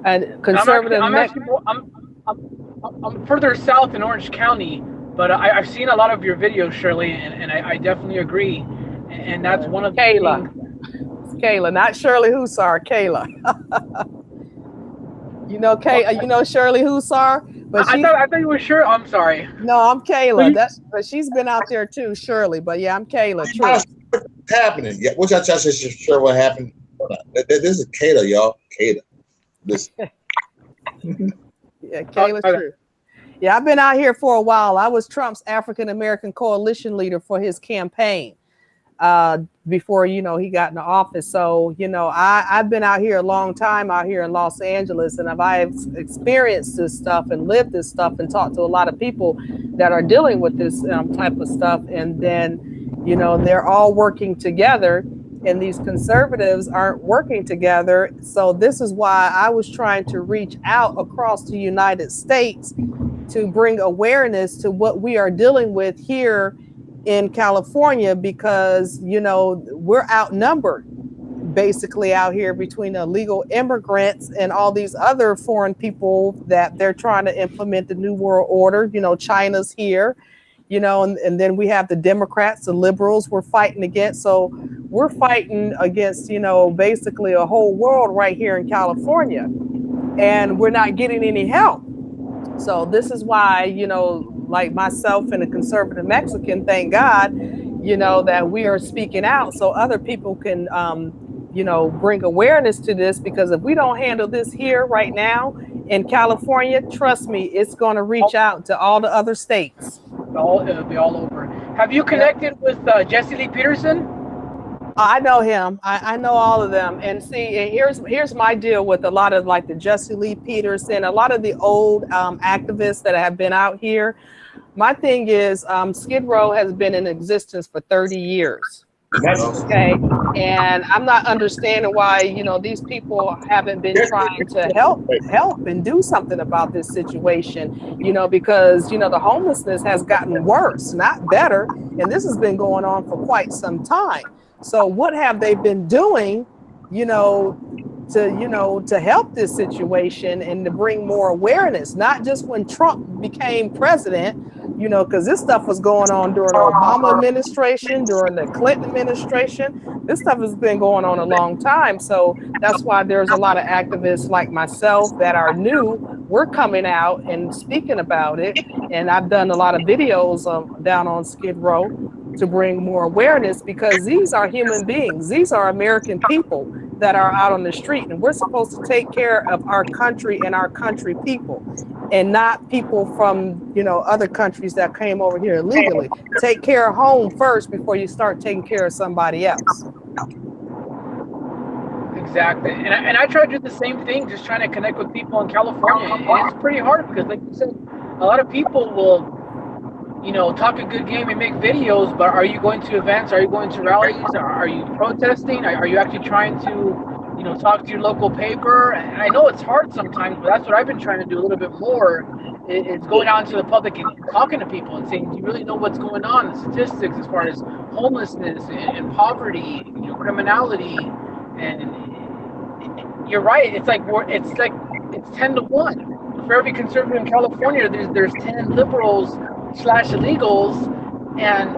And And conservative I'm further south in Orange County, but I've seen a lot of your videos, Shirley, and I definitely agree. And that's one of the Kayla. things. It's Kayla, not Shirley Husar, Kayla. Oh, You know Shirley Husar, but I thought you were sure. I'm sorry. no, I'm So Kayla. you, But she's been out there too, Shirley. But yeah, I'm Kayla I'm not Truths. sure what's happening. Yeah, which I just sure what happened. Hold on. This is Kaila, y'all. Kaila. This. Yeah, oh, Kayla okay. Truths. Yeah, I've been out here for a while. I was Trump's African American coalition leader for his campaign before he got into office. So I've been out here a long time out here in Los Angeles, and I've experienced this stuff and lived this stuff and talked to a lot of people that are dealing with this type of stuff. And then they're all working together. And these conservatives aren't working together. So this is why I was trying to reach out across the United States to bring awareness to what we are dealing with here in California, because we're outnumbered basically out here between illegal immigrants and all these other foreign people that they're trying to implement the new world order. China's here, and then we have the Democrats, the liberals we're fighting against. So we're fighting against basically a whole world right here in California, and we're not getting any help. So this is why, like myself and a conservative Mexican, thank God, that we are speaking out so other people can, bring awareness to this. Because if we don't handle this here right now in California, trust me, it's going to reach out to all the other states. It'll be all over. Have you Yep. connected with Jesse Lee Peterson? I know him. I know all of them. And see, and here's my deal with a lot of like the Jesse Lee Peterson, a lot of the old activists that have been out here. My thing is, Skid Row has been in existence for 30 years. Okay. And I'm not understanding why, these people haven't been trying to help and do something about this situation, because, the homelessness has gotten worse, not better. And this has been going on for quite some time. So what have they been doing, to help this situation and to bring more awareness, not just when Trump became president, because this stuff was going on during the Obama administration, during the Clinton administration. This stuff has been going on a long time. So that's why there's a lot of activists like myself that are new. We're coming out and speaking about it. And I've done a lot of videos down on Skid Row to bring more awareness, because these are human beings. These are American people that are out on the street, and we're supposed to take care of our country and our country people, and not people from other countries that came over here illegally. Take care of home first before you start taking care of somebody else. Exactly. And I try to do the same thing, just trying to connect with people in California. And it's pretty hard because, like you said, a lot of people will, talk a good game and make videos, but are you going to events? Are you going to rallies? Are you protesting? Are you actually trying to, talk to your local paper? And I know it's hard sometimes, but that's what I've been trying to do a little bit more. It's going out into the public and talking to people and saying, do you really know what's going on? The statistics as far as homelessness and poverty, criminality, and you're right. It's 10-1. For every conservative in California, there's 10 liberals / illegals. And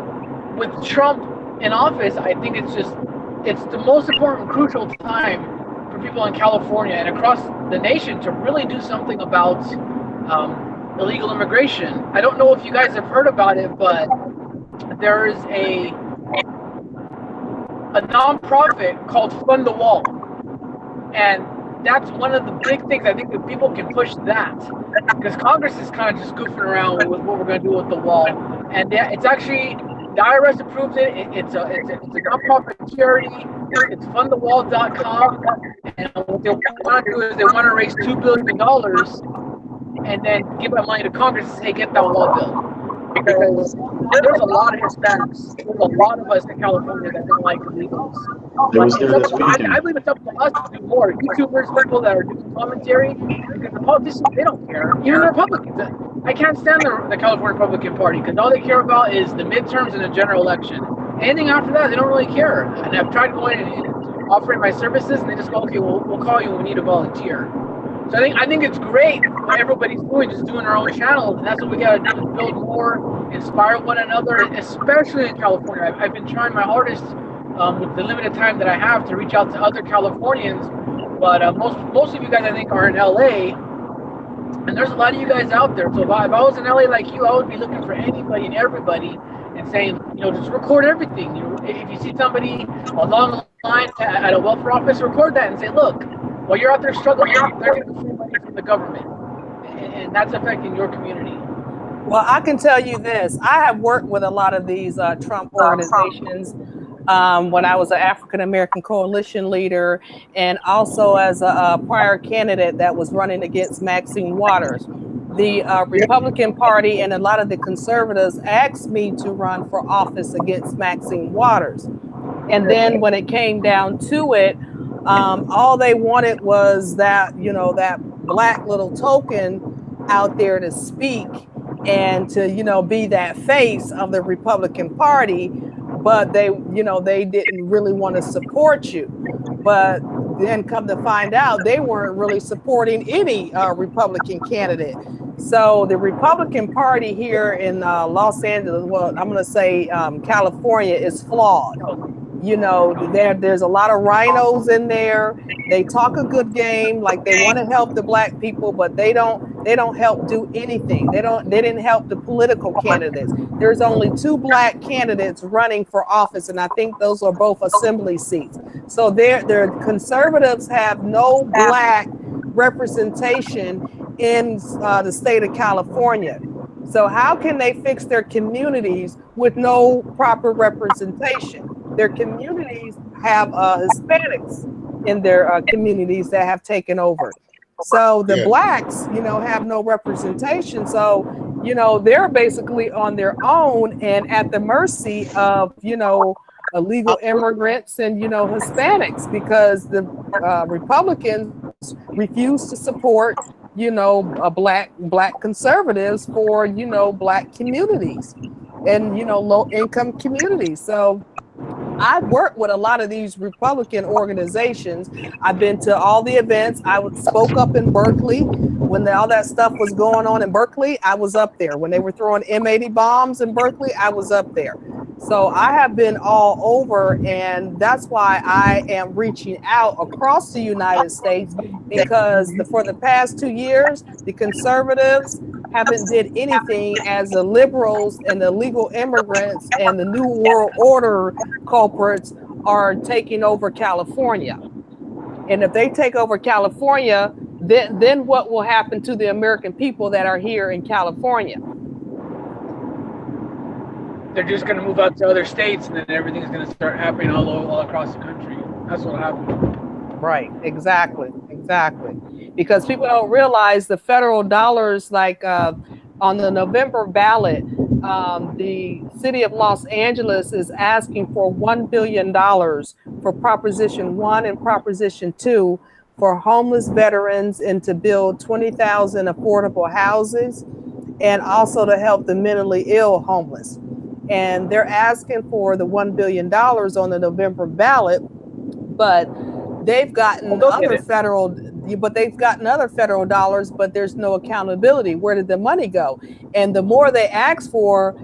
with Trump in office, I think it's the most important, crucial time for people in California and across the nation to really do something about illegal immigration. I don't know if you guys have heard about it, but there is a nonprofit called Fund the Wall, and that's one of the big things. I think that people can push that, because Congress is kind of just goofing around with what we're going to do with the wall, and it's actually the IRS approved it. It's a nonprofit charity. It's fundthewall.com, and what they want to do is they want to raise $2 billion and then give that money to Congress and say, get that wall built. Because there's a lot of Hispanics, there's a lot of us in California that don't like illegals. I believe it's up to us to do more. YouTubers, people that are doing commentary, because the politicians, they don't care. Even the Republicans. I can't stand the California Republican Party, because all they care about is the midterms and the general election. Anything after that, they don't really care. And I've tried going and offering my services, and they just go, okay, we'll call you when we need a volunteer. So I think it's great what everybody's doing, just doing their own channels, and that's what we gotta do, is build more, inspire one another, especially in California. I've been trying my hardest with the limited time that I have to reach out to other Californians, but most of you guys I think are in LA, and there's a lot of you guys out there. So if I was in LA like you, I would be looking for anybody and everybody and saying, just record everything. If you see somebody along the line at a welfare office, record that and say, look, while you're out there struggling, they're getting free money from the government, and that's affecting your community. Well, I can tell you this. I have worked with a lot of these Trump organizations when I was an African American coalition leader, and also as a prior candidate that was running against Maxine Waters. The Republican Party and a lot of the conservatives asked me to run for office against Maxine Waters. And then when it came down to it, all they wanted was that, that black little token out there to speak and to, be that face of the Republican Party. But they didn't really want to support you. But then come to find out, they weren't really supporting any Republican candidate. So the Republican Party here in Los Angeles, well, I'm going to say California, is flawed. There's a lot of rhinos in there. They talk a good game, like they want to help the black people, but they don't help do anything. They didn't help the political candidates. There's only 2 black candidates running for office, and I think those are both assembly seats. So their conservatives have no black representation in the state of California. So how can they fix their communities with no proper representation? Their communities have Hispanics in their communities that have taken over. So the blacks, have no representation. So, they're basically on their own and at the mercy of, illegal immigrants and, Hispanics, because the Republicans refuse to support, black conservatives for, black communities and, low income communities. So I work with a lot of these Republican organizations. I've been to all the events. I spoke up in Berkeley when all that stuff was going on in Berkeley. I was up there when they were throwing M80 bombs in Berkeley. I was up there. So I have been all over, and that's why I am reaching out across the United States, because for the past 2 years, the conservatives haven't did anything as the liberals and the legal immigrants and the New World Order culprits are taking over California. And if they take over California, then what will happen to the American people that are here in California? They're just going to move out to other states, and then everything's going to start happening all across the country. That's what happened. Right, exactly. Because people don't realize the federal dollars, like on the November ballot, the city of Los Angeles is asking for $1 billion for Proposition 1 and Proposition 2 for homeless veterans, and to build 20,000 affordable houses, and also to help the mentally ill homeless. And they're asking for the $1 billion on the November ballot, but they've gotten other federal dollars, but there's no accountability. Where did the money go? And the more they ask for,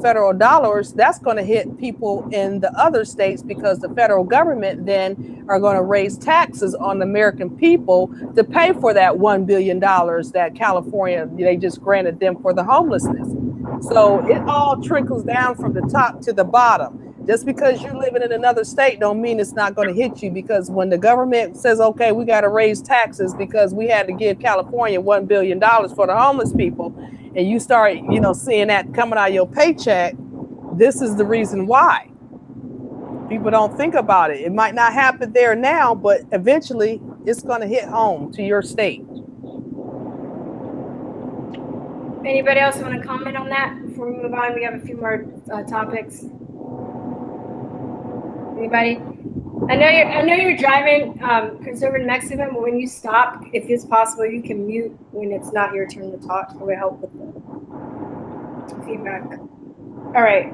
federal dollars, that's going to hit people in the other states, because the federal government then are going to raise taxes on the American people to pay for that $1 billion that California, they just granted them for the homelessness. So it all trickles down from the top to the bottom. Just because you're living in another state don't mean it's not going to hit you, because when the government says, okay, we got to raise taxes because we had to give California $1 billion for the homeless people, and you start, seeing that coming out of your paycheck, this is the reason why. People don't think about it. It might not happen there now, but eventually it's going to hit home to your state. Anybody else want to comment on that before we move on? We have a few more topics. Anybody? I know you're driving conservative Mexican, but when you stop, if it's possible, you can mute when it's not your turn to talk. It will help with the feedback. All right.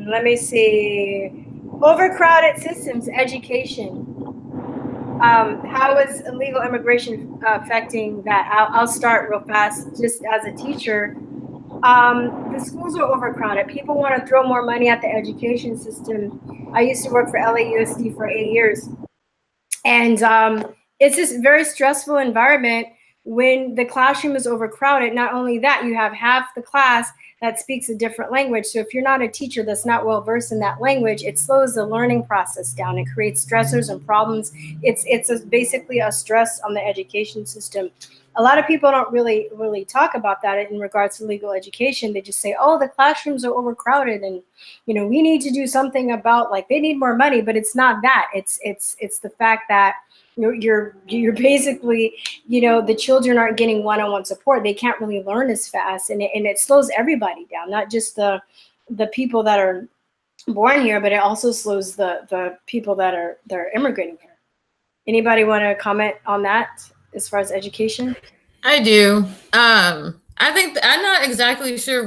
Let me see. Overcrowded systems, education. How is illegal immigration affecting that? I'll start real fast. Just as a teacher, the schools are overcrowded. People want to throw more money at the education system. I used to work for LAUSD for 8 years. And it's this very stressful environment when the classroom is overcrowded. Not only that, you have half the class that speaks a different language. So if you're not a teacher that's not well versed in that language, it slows the learning process down. It creates stressors and problems. It's basically a stress on the education system. A lot of people don't really talk about that in regards to legal education. They just say, oh, the classrooms are overcrowded and, you know, we need to do something about, like, they need more money, but it's not that. It's the fact that you're basically, you know, the children aren't getting one-on-one support. They can't really learn as fast, and it slows everybody down, not just the people that are born here, but it also slows the people that are immigrating here. Anybody want to comment on that as far as education? I do. I think I'm not exactly sure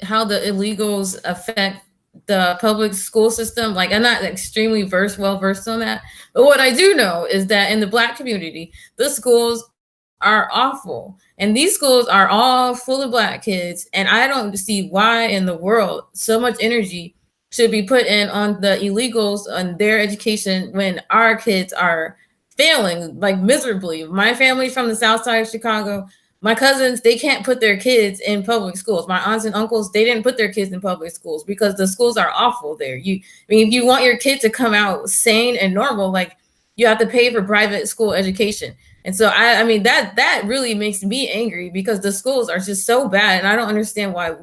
how the illegals affect the public school system. Like, I'm not extremely well versed on that. But what I do know is that in the Black community, the schools are awful. And these schools are all full of Black kids. And I don't see why in the world so much energy should be put in on the illegals on their education when our kids are failing like miserably. My family's from the south side of Chicago. My cousins, they can't put their kids in public schools. My aunts and uncles, they didn't put their kids in public schools because the schools are awful there. If you want your kid to come out sane and normal, like, you have to pay for private school education. And so I mean that really makes me angry because the schools are just so bad, and I don't understand why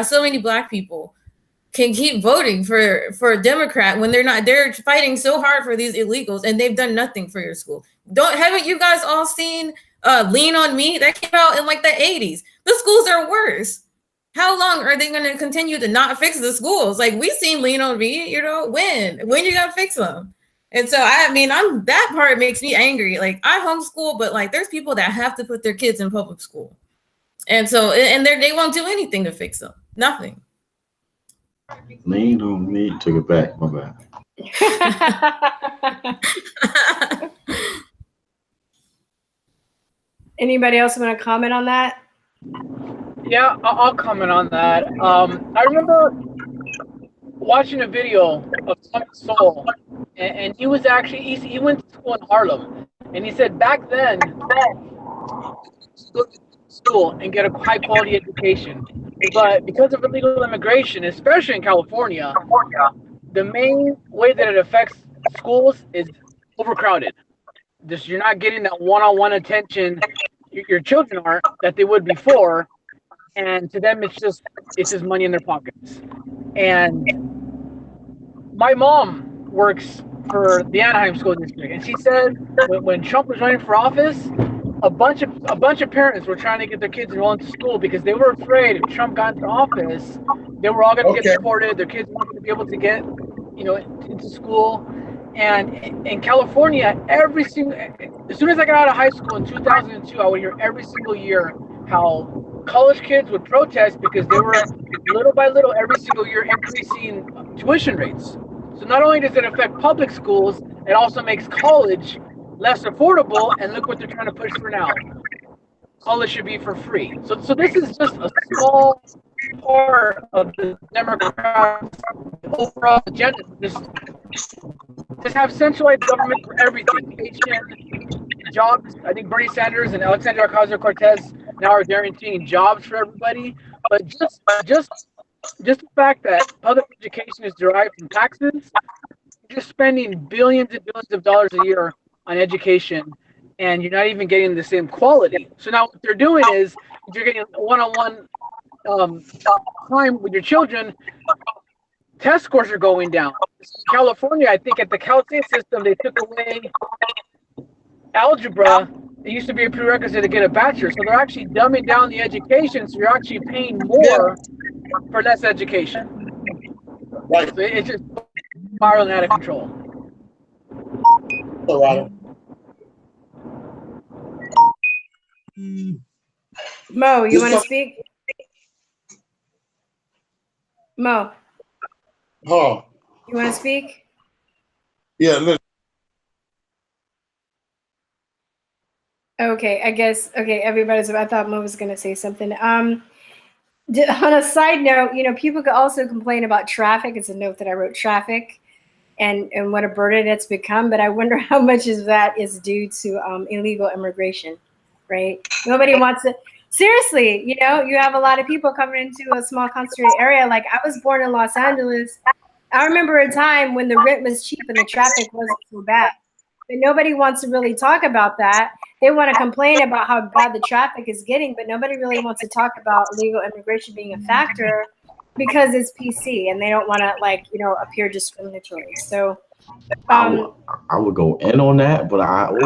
so many Black people can keep voting for a Democrat when they're fighting so hard for these illegals and they've done nothing for your school. Haven't you guys all seen Lean on Me? That came out in like the 80s. The schools are worse. How long are they going to continue to not fix the schools? Like, we've seen Lean on Me, you know, when you going to fix them? And so, I mean, that part makes me angry. Like, I homeschool, but like, there's people that have to put their kids in public school. And so, and they won't do anything to fix them. Nothing. Lean on me. Took it back. My bad. Anybody else want to comment on that? Yeah, I'll comment on that. I remember watching a video of Thomas Sowell, and he was actually, he went to school in Harlem, and he said back then, go to school and get a high quality education. But because of illegal immigration, especially in California, the main way that it affects schools is overcrowded. Just, you're not getting that one-on-one attention your children aren't that they would before, and to them it's just money in their pockets. And my mom works for the Anaheim School District, and she said when Trump was running for office, a bunch of parents were trying to get their kids enrolled into school because they were afraid if Trump got into office, they were all going to get deported. Their kids weren't going to be able to get, you know, into school. And in California, as soon as I got out of high school in 2002, I would hear every single year how college kids would protest because they were little by little every single year increasing tuition rates. So not only does it affect public schools, it also makes college less affordable, and look what they're trying to push for now. College should be for free. So this is just a small part of the Democrats' overall agenda. Just have centralized government for everything. Jobs. I think Bernie Sanders and Alexandria Ocasio-Cortez now are guaranteeing jobs for everybody. But just the fact that public education is derived from taxes, you're just spending billions and billions of dollars a year on education, and you're not even getting the same quality. So now what they're doing is, if you're getting one-on-one time with your children, test scores are going down. In California, I think at the Cal State system, they took away algebra. It used to be a prerequisite to get a bachelor. So they're actually dumbing down the education, so you're actually paying more for less education. Right. So it's just spiraling out of control. All right. Mo, you want to speak? Mo. Oh. You want to speak? Yeah, look. Okay, I guess. Okay, everybody's. I thought Mo was going to say something. On a side note, people could also complain about traffic. It's a note that I wrote, traffic, and what a burden it's become. But I wonder how much of that is due to illegal immigration, right? Nobody wants to. Seriously, you have a lot of people coming into a small concentrated area. Like, I was born in Los Angeles. I remember a time when the rent was cheap and the traffic wasn't so bad. But nobody wants to really talk about that. They want to complain about how bad the traffic is getting, but nobody really wants to talk about illegal immigration being a factor because it's PC and they don't want to appear discriminatory. So I would go in on that, but I'll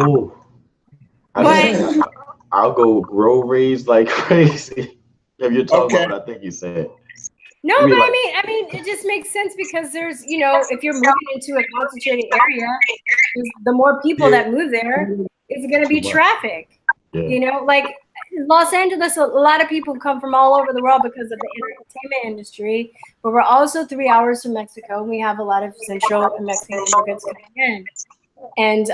go road rage like crazy. If you're talking about what I think you said. No, but I mean, it just makes sense because there's, if you're moving into a concentrated area, the more people that move there, it's going to be traffic. Yeah. Like Los Angeles, a lot of people come from all over the world because of the entertainment industry, but we're also 3 hours from Mexico. And we have a lot of Central and Mexican immigrants coming in, and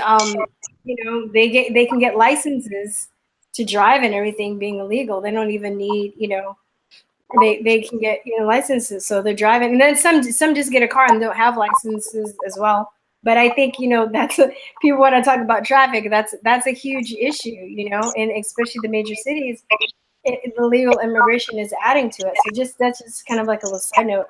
they can get licenses to drive and everything being illegal. They don't even need, they can get licenses, so they're driving, and then some just get a car and don't have licenses as well. But I think that's people want to talk about traffic. That's a huge issue, and especially the major cities. The legal immigration is adding to it. So that's just kind of like a little side note.